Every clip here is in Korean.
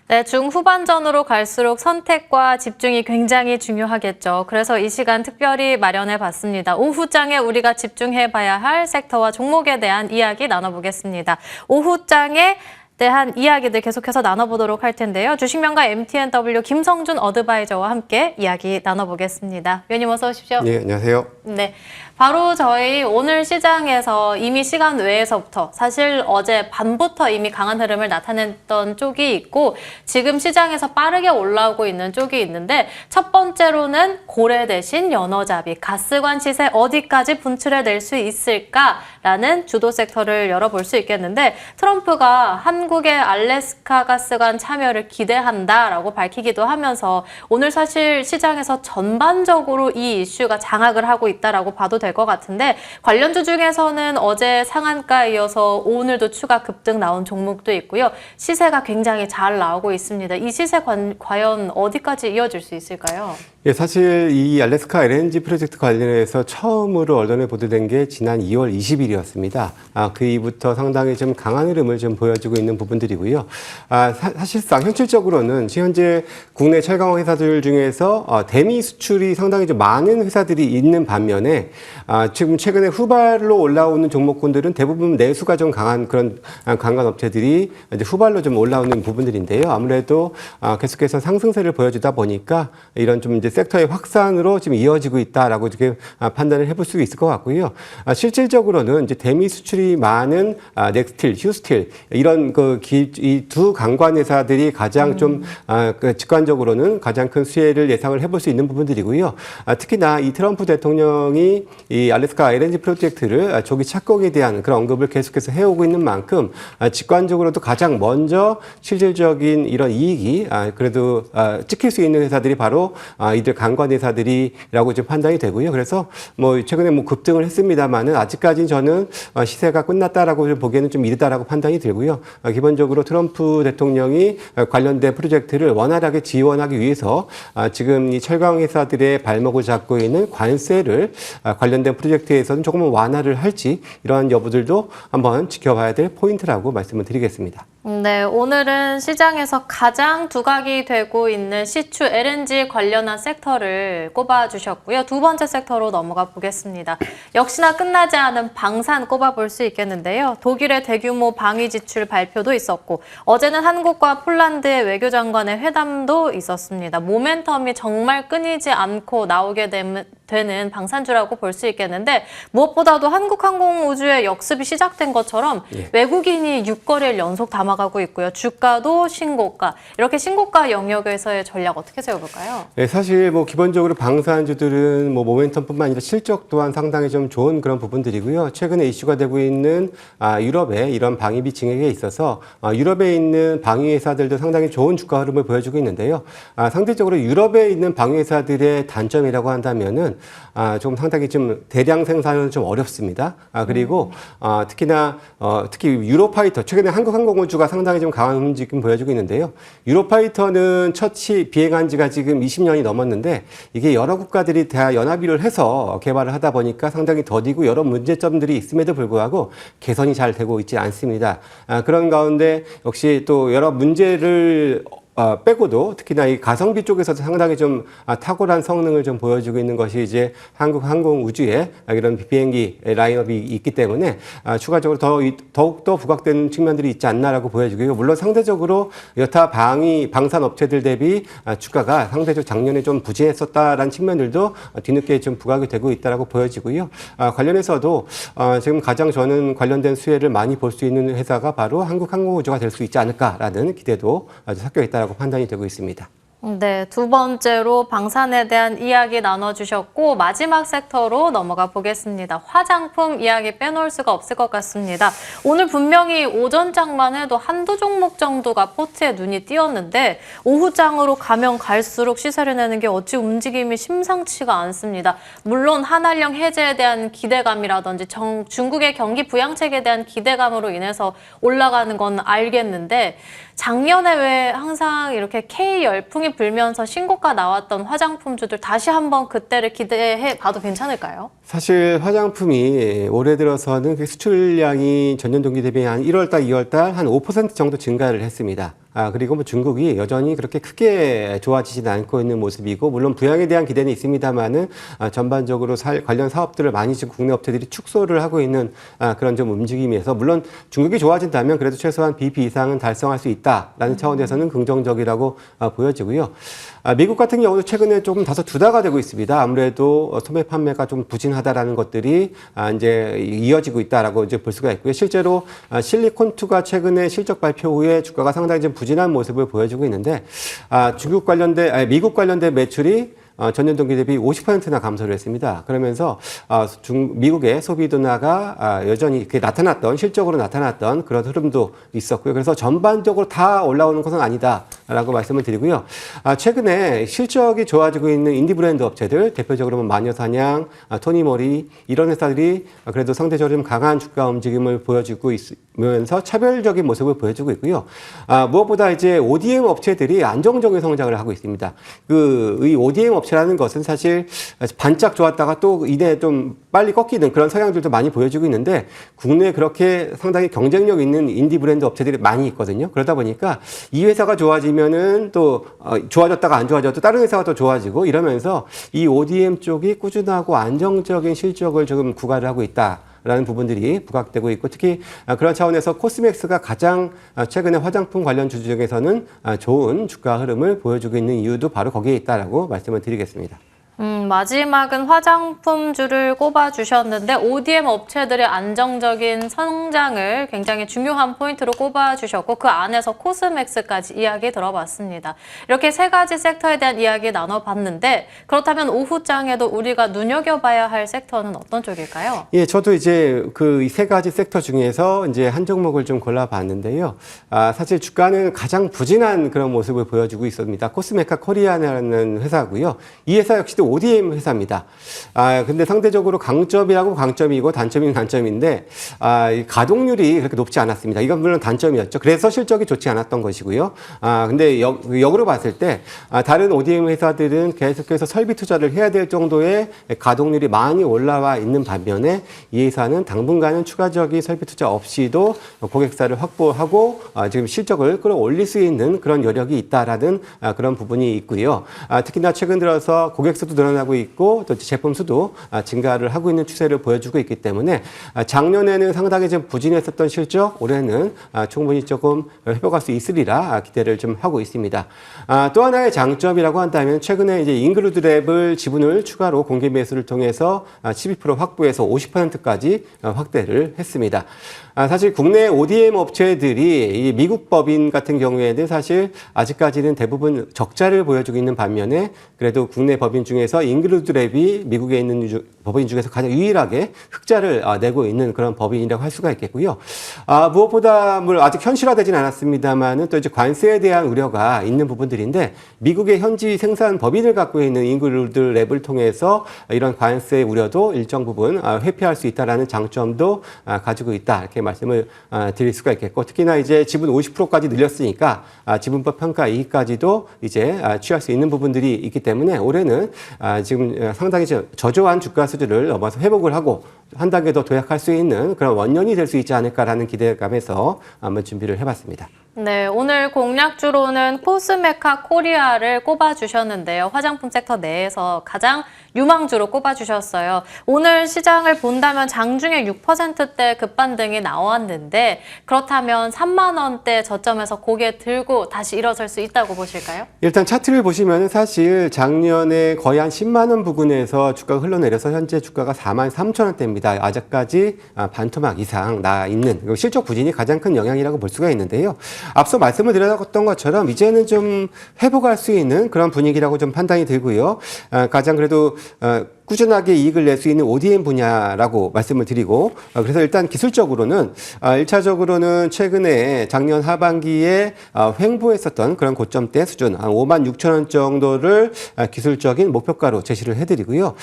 네, 중후반전으로 갈수록 선택과 집중이 굉장히 중요하겠죠. 그래서 이 시간 특별히 마련해 봤습니다. 오후장에 우리가 집중해 봐야 할 섹터와 종목에 대한 이야기 나눠보겠습니다. 오후장에 대한 이야기들 계속해서 나눠보도록 할 텐데요. 주식명가 MTNW 김성준 어드바이저와 함께 이야기 나눠보겠습니다. 위원님 어서 오십시오. 네, 안녕하세요. 네, 바로 저희 오늘 시장에서 이미 시간 외에서부터 사실 어제 밤부터 이미 강한 흐름을 나타냈던 쪽이 있고 지금 시장에서 빠르게 올라오고 있는 쪽이 있는데 첫 번째로는 고래 대신 연어잡이, 가스관 시세 어디까지 분출해낼 수 있을까라는 주도 섹터를 열어볼 수 있겠는데 트럼프가 한국의 알래스카 가스관 참여를 기대한다라고 밝히기도 하면서 오늘 사실 시장에서 전반적으로 이 이슈가 장악을 하고 있다라고 봐도 될 것 같은데 관련주 중에서는 어제 상한가에 이어서 오늘도 추가 급등 나온 종목도 있고요. 시세가 굉장히 잘 나오고 있습니다. 이 시세 과연 어디까지 이어질 수 있을까요? 예, 사실 이 알래스카 LNG 프로젝트 관련해서 처음으로 언론에 보도된 게 지난 2월 20일이었습니다. 그 이후부터 상당히 좀 강한 흐름을 좀 보여주고 있는 부분들이고요. 사실상 현실적으로는 현재 국내 철강 회사들 중에서 대미 수출이 상당히 좀 많은 회사들이 있는 반면에 지금 최근에 후발로 올라오는 종목군들은 대부분 내수가 좀 강한 그런 관광 업체들이 이제 후발로 좀 올라오는 부분들인데요. 아무래도 계속해서 상승세를 보여주다 보니까 이런 좀 이제 섹터의 확산으로 지금 이어지고 있다라고 이렇게 판단을 해볼 수 있을 것 같고요. 실질적으로는 이제 대미 수출이 많은 넥스틸, 휴스틸 이런 이 두 관관 회사들이 가장 좀 직관적으로는 가장 큰 수혜를 예상을 해볼 수 있는 부분들이고요. 특히나 이 트럼프 대통령이 이 알래스카 LNG 프로젝트를 조기 착공에 대한 그런 언급을 계속해서 해오고 있는 만큼 직관적으로도 가장 먼저 실질적인 이런 이익이 그래도 찍힐 수 있는 회사들이 바로 이들 관관 회사들이라고 좀 판단이 되고요. 그래서 뭐 최근에 뭐 급등을 했습니다만은 아직까지는 저는 시세가 끝났다라고 보기에는 좀 이르다라고 판단이 들고요. 기본적으로 트럼프 대통령이 관련된 프로젝트를 원활하게 지원하기 위해서 지금 이 철강 회사들의 발목을 잡고 있는 관세를 관련된 프로젝트에서는 조금은 완화를 할지 이러한 여부들도 한번 지켜봐야 될 포인트라고 말씀을 드리겠습니다. 네, 오늘은 시장에서 가장 두각이 되고 있는 시추 LNG 관련한 섹터를 꼽아주셨고요. 두 번째 섹터로 넘어가 보겠습니다. 역시나 끝나지 않은 방산 꼽아볼 수 있겠는데요. 독일의 대규모 방위 지출 발표도 있었고 어제는 한국과 폴란드의 외교장관의 회담도 있었습니다. 모멘텀이 정말 끊이지 않고 나오게 되는 방산주라고 볼 수 있겠는데 무엇보다도 한국항공우주의 역습이 시작된 것처럼 외국인이 6거래일 연속 담아가고 있고요. 주가도 신고가. 이렇게 신고가 영역에서의 전략 어떻게 세워볼까요? 네, 사실 뭐 기본적으로 방산주들은 뭐 모멘텀뿐만 아니라 실적 또한 상당히 좀 좋은 그런 부분들이고요. 최근에 이슈가 되고 있는 유럽의 이런 방위비 증액에 있어서 유럽에 있는 방위 회사들도 상당히 좋은 주가 흐름을 보여주고 있는데요. 상대적으로 유럽에 있는 방위 회사들의 단점이라고 한다면은 좀 상당히 좀 대량 생산은 좀 어렵습니다. 그리고 특히나 특히 유로파이터 최근에 한국항공우주가 상당히 좀 강한 움직임 보여주고 있는데요. 유로파이터는 첫 비행한 지가 지금 20년이 넘었는데 이게 여러 국가들이 다 연합의를 해서 개발을 하다 보니까 상당히 더디고 여러 문제점들이 있음에도 불구하고 개선이 잘 되고 있지 않습니다. 그런 가운데 역시 또 여러 문제를 빼고도 특히나 이 가성비 쪽에서도 상당히 좀 탁월한 성능을 좀 보여주고 있는 것이 이제 한국항공우주의 이런 비행기 라인업이 있기 때문에 추가적으로 더욱더 부각되는 측면들이 있지 않나라고 보여지고요. 물론 상대적으로 여타 방산 업체들 대비 주가가 상대적으로 작년에 좀 부진했었다라는 측면들도 뒤늦게 좀 부각이 되고 있다라고 보여지고요. 관련해서도 지금 가장 저는 관련된 수혜를 많이 볼 수 있는 회사가 바로 한국항공우주가 될 수 있지 않을까라는 기대도 아주 섞여 있다라고 판단이 되고 있습니다. 네, 두 번째로 방산에 대한 이야기 나눠주셨고 마지막 섹터로 넘어가 보겠습니다. 화장품 이야기 빼놓을 수가 없을 것 같습니다. 오늘 분명히 오전장만 해도 한두 종목 정도가 포트에 눈이 띄었는데 오후장으로 가면 갈수록 시세를 내는 게 어찌 움직임이 심상치가 않습니다. 물론 한한령 해제에 대한 기대감이라든지 중국의 경기 부양책에 대한 기대감으로 인해서 올라가는 건 알겠는데 작년에 왜 항상 이렇게 K 열풍이 불면서 신고가 나왔던 화장품주들 다시 한번 그때를 기대해 봐도 괜찮을까요? 사실 화장품이 올해 들어서는 수출량이 전년 동기 대비 한 1월달, 2월달 한 5% 정도 증가를 했습니다. 그리고 뭐 중국이 여전히 그렇게 크게 좋아지지는 않고 있는 모습이고, 물론 부양에 대한 기대는 있습니다만은 전반적으로 관련 사업들을 많이 지금 국내 업체들이 축소를 하고 있는 그런 좀 움직임에서, 물론 중국이 좋아진다면 그래도 최소한 BP 이상은 달성할 수 있다라는 차원에서는 긍정적이라고 보여지고요. 미국 같은 경우도 최근에 조금 다소 두다가 되고 있습니다. 아무래도 소매 판매가 좀 부진하다라는 것들이 이제 이어지고 있다라고 이제 볼 수가 있고요. 실제로 실리콘2가 최근에 실적 발표 후에 주가가 상당히 좀 부진한 모습을 보여주고 있는데, 미국 관련된 매출이 전년 동기 대비 50%나 감소를 했습니다. 그러면서 미국의 소비 둔화가 여전히 이렇게 실적으로 나타났던 그런 흐름도 있었고요. 그래서 전반적으로 다 올라오는 것은 아니다라고 말씀을 드리고요. 최근에 실적이 좋아지고 있는 인디 브랜드 업체들, 대표적으로 마녀사냥, 토니모리 이런 회사들이 그래도 상대적으로 좀 강한 주가 움직임을 보여주고 있으면서 차별적인 모습을 보여주고 있고요. 무엇보다 이제 ODM 업체들이 안정적인 성장을 하고 있습니다. 이 ODM 업체라는 것은 사실 반짝 좋았다가 또 이내 좀 빨리 꺾이는 그런 성향들도 많이 보여주고 있는데, 국내에 그렇게 상당히 경쟁력 있는 인디 브랜드 업체들이 많이 있거든요. 그러다 보니까 이 회사가 좋아지면은 또 좋아졌다가 안 좋아져도 다른 회사가 더 좋아지고, 이러면서 이 ODM 쪽이 꾸준하고 안정적인 실적을 조금 구가를 하고 있다 라는 부분들이 부각되고 있고, 특히 그런 차원에서 코스맥스가 가장 최근에 화장품 관련 주주 중에서는 좋은 주가 흐름을 보여주고 있는 이유도 바로 거기에 있다라고 말씀을 드리겠습니다. 마지막은 화장품주를 꼽아주셨는데, ODM 업체들의 안정적인 성장을 굉장히 중요한 포인트로 꼽아주셨고, 그 안에서 코스맥스까지 이야기 들어봤습니다. 이렇게 세 가지 섹터에 대한 이야기 나눠봤는데, 그렇다면 오후장에도 우리가 눈여겨봐야 할 섹터는 어떤 쪽일까요? 예, 저도 이제 이 세 가지 섹터 중에서 이제 한 종목을 좀 골라봤는데요. 사실 주가는 가장 부진한 그런 모습을 보여주고 있습니다. 코스메카 코리아라는 회사고요. 이 회사 역시도 ODM 회사입니다. 근데 상대적으로 강점이라고 강점이고 단점이 단점인데, 가동률이 그렇게 높지 않았습니다. 이건 물론 단점이었죠. 그래서 실적이 좋지 않았던 것이고요. 근데 역으로 봤을 때, 다른 ODM 회사들은 계속해서 설비 투자를 해야 될 정도의 가동률이 많이 올라와 있는 반면에, 이 회사는 당분간은 추가적인 설비 투자 없이도 고객사를 확보하고 지금 실적을 끌어올릴 수 있는 그런 여력이 있다라는 그런 부분이 있고요. 특히나 최근 들어서 고객수도 늘어나고 있고, 또 제품 수도 증가를 하고 있는 추세를 보여주고 있기 때문에, 작년에는 상당히 좀 부진했었던 실적, 올해는 충분히 조금 회복할 수 있으리라 기대를 좀 하고 있습니다. 또 하나의 장점이라고 한다면, 최근에 이제 잉그루드랩을 지분을 추가로 공개 매수를 통해서 12% 확보해서 50%까지 확대를 했습니다. 사실 국내 ODM 업체들이 이 미국 법인 같은 경우에는 사실 아직까지는 대부분 적자를 보여주고 있는 반면에, 그래도 국내 법인 중에서 잉그루드랩이 미국에 있는 법인 중에서 가장 유일하게 흑자를 내고 있는 그런 법인이라고 할 수가 있겠고요. 무엇보다 아직 현실화되진 않았습니다만은 또 이제 관세에 대한 우려가 있는 부분들인데, 미국의 현지 생산 법인을 갖고 있는 잉그루드랩을 통해서 이런 관세 우려도 일정 부분 회피할 수 있다라는 장점도 가지고 있다, 이렇게 말씀을 드릴 수가 있겠고, 특히나 이제 지분 50%까지 늘렸으니까 지분법 평가 이익까지도 이제 취할 수 있는 부분들이 있기 때문에, 올해는 지금 상당히 저조한 주가 수준을 넘어서 회복을 하고 한 단계 더 도약할 수 있는 그런 원년이 될 수 있지 않을까라는 기대감에서 한번 준비를 해봤습니다. 네, 오늘 공략주로는 코스메카 코리아를 꼽아주셨는데요. 화장품 섹터 내에서 가장 유망주로 꼽아주셨어요. 오늘 시장을 본다면 장중에 6%대 급반등이 나왔는데, 그렇다면 3만 원대 저점에서 고개 들고 다시 일어설 수 있다고 보실까요? 일단 차트를 보시면 사실 작년에 거의 한 10만 원 부근에서 주가가 흘러내려서 현재 주가가 4만 3천 원대입니다. 아직까지 반토막 이상 나 있는 실적 부진이 가장 큰 영향이라고 볼 수가 있는데요. 앞서 말씀을 드렸던 것처럼 이제는 좀 회복할 수 있는 그런 분위기라고 좀 판단이 들고요. 가장 그래도 꾸준하게 이익을 낼 수 있는 ODM 분야라고 말씀을 드리고, 그래서 일단 기술적으로는 1차적으로는 최근에 작년 하반기에 횡보했었던 그런 고점대 수준 한 5만 6천 원 정도를 기술적인 목표가로 제시를 해드리고요.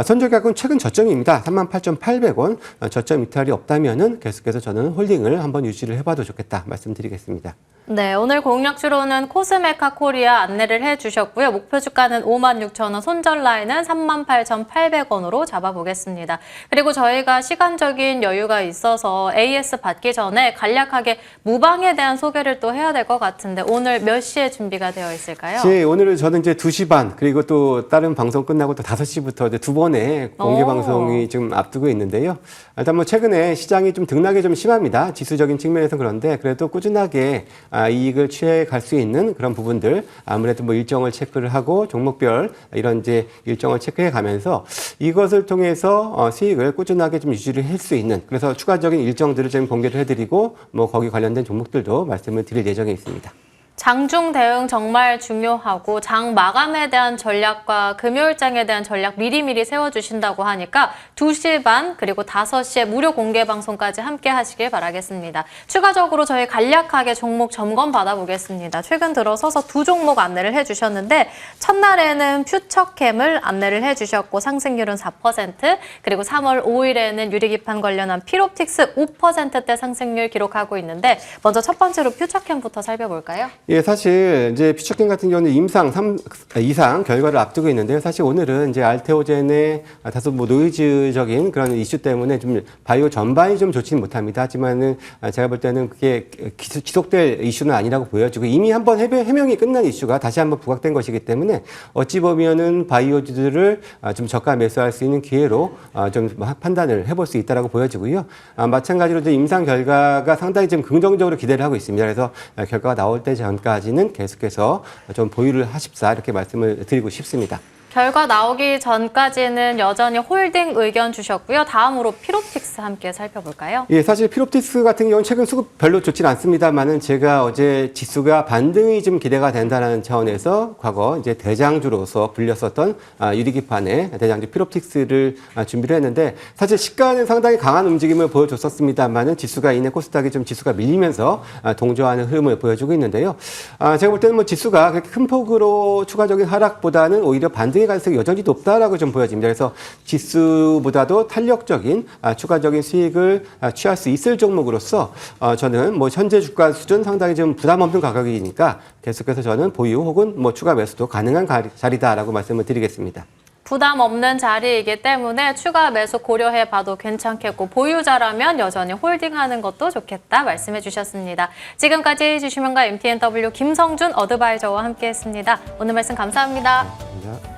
선저가격은 최근 저점입니다. 38,800원. 저점 이탈이 없다면은 계속해서 저는 홀딩을 한번 유지를 해봐도 좋겠다 말씀드리겠습니다. 네, 오늘 공략주로는 코스메카 코리아 안내를 해주셨고요. 목표 주가는 56,000원, 손절 라인은 38,800원으로 잡아보겠습니다. 그리고 저희가 시간적인 여유가 있어서 AS 받기 전에 간략하게 무방에 대한 소개를 또 해야 될 것 같은데 오늘 몇 시에 준비가 되어 있을까요? 오늘은 저는 이제 2시 반, 그리고 또 다른 방송 끝나고 또 5시부터 이제 두 번의 공개 방송이 좀 앞두고 있는데요. 일단 뭐 최근에 시장이 좀 등락이 좀 심합니다. 지수적인 측면에서 그런데 그래도 꾸준하게 이익을 취해 갈 수 있는 그런 부분들, 아무래도 뭐 일정을 체크를 하고 종목별 이런 이제 일정을 체크해 가면서 이것을 통해서 수익을 꾸준하게 좀 유지를 할 수 있는, 그래서 추가적인 일정들을 좀 공개를 해드리고 뭐 거기 관련된 종목들도 말씀을 드릴 예정에 있습니다. 장중 대응 정말 중요하고 장 마감에 대한 전략과 금요일장에 대한 전략 미리미리 세워주신다고 하니까 2시 반 그리고 5시에 무료 공개 방송까지 함께 하시길 바라겠습니다. 추가적으로 저희 간략하게 종목 점검 받아보겠습니다. 최근 들어서서 두 종목 안내를 해주셨는데 첫날에는 퓨처캠을 안내를 해주셨고 상승률은 4%, 그리고 3월 5일에는 유리기판 관련한 필옵틱스 5%대 상승률 기록하고 있는데 먼저 첫 번째로 퓨처캠부터 살펴볼까요? 예, 사실 이제 퓨처캠 같은 경우는 이상 결과를 앞두고 있는데요. 사실 오늘은 이제 알테오젠의 다소 뭐 노이즈적인 그런 이슈 때문에 좀 바이오 전반이 좀 좋지는 못합니다. 하지만은 제가 볼 때는 그게 지속될 이슈는 아니라고 보여지고 이미 한번 해명이 끝난 이슈가 다시 한번 부각된 것이기 때문에 어찌 보면은 바이오주들을 좀 저가 매수할 수 있는 기회로 좀 판단을 해볼 수 있다라고 보여지고요. 마찬가지로 이제 임상 결과가 상당히 좀 긍정적으로 기대를 하고 있습니다. 그래서 결과가 나올 때 전까지는 계속해서 좀 보유를 하십사, 이렇게 말씀을 드리고 싶습니다. 결과 나오기 전까지는 여전히 홀딩 의견 주셨고요. 다음으로 필옵틱스 함께 살펴볼까요? 예, 사실 필옵틱스 같은 경우는 최근 수급 별로 좋지는 않습니다만은 제가 어제 지수가 반등이 좀 기대가 된다는 차원에서 과거 이제 대장주로서 불렸었던 유리기판의 대장주 필옵틱스를 준비를 했는데 사실 시가는 상당히 강한 움직임을 보여줬었습니다만은 지수가 이내 코스닥이 좀 지수가 밀리면서 동조하는 흐름을 보여주고 있는데요. 제가 볼 때는 뭐 지수가 그렇게 큰 폭으로 추가적인 하락보다는 오히려 반등의 가능성이 여전히 높다라고 좀 보여집니다. 그래서 지수보다도 탄력적인 추가적인 수익을 취할 수 있을 종목으로서 저는 뭐 현재 주가 수준 상당히 좀 부담 없는 가격이니까 계속해서 저는 보유 혹은 뭐 추가 매수도 가능한 자리다라고 말씀을 드리겠습니다. 부담 없는 자리이기 때문에 추가 매수 고려해봐도 괜찮겠고 보유자라면 여전히 홀딩하는 것도 좋겠다 말씀해 주셨습니다. 지금까지 주식명가 MTNW 김성준 어드바이저와 함께했습니다. 오늘 말씀 감사합니다. 감사합니다.